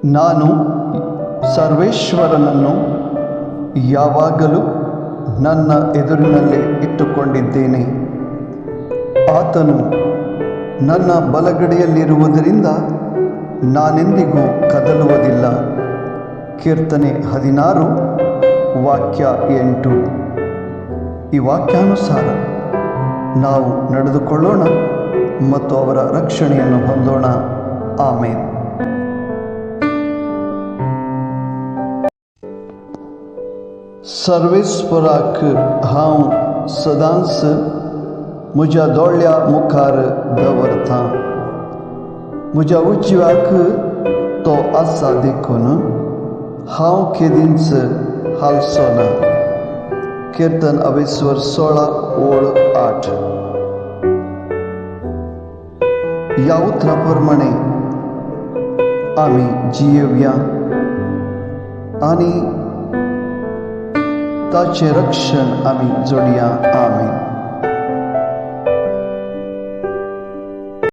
ನಾನು ಸರ್ವೇಶ್ವರನನ್ನು ಯಾವಾಗಲೂ ನನ್ನ ಎದುರಿನಲ್ಲೇ ಇಟ್ಟುಕೊಂಡಿದ್ದೇನೆ. ಆತನು ನನ್ನ ಬಲಗಡೆಯಲ್ಲಿರುವುದರಿಂದ ನಾನೆಂದಿಗೂ ಕದಲುವುದಿಲ್ಲ. ಕೀರ್ತನೆ 16 ವಾಕ್ಯ 8. ಈ ವಾಕ್ಯಾನುಸಾರ ನಾವು ನಡೆದುಕೊಳ್ಳೋಣ ಮತ್ತು ಅವರ ರಕ್ಷಣೆಯನ್ನು ಹೊಂದೋಣ. ಆಮೇನ್. सर्वेस्पराक हांव सदांच म्हज्या दोळ्या मुखार दवरतां. म्हज्या उजव्याक तो आसा देखून हांव केदींच हालचो ना. कीर्तन 16 ओळ 8. या उतराप्रमाणे आमी जियेवया आनी ताचे रक्षण आमी जोडया. आमेन.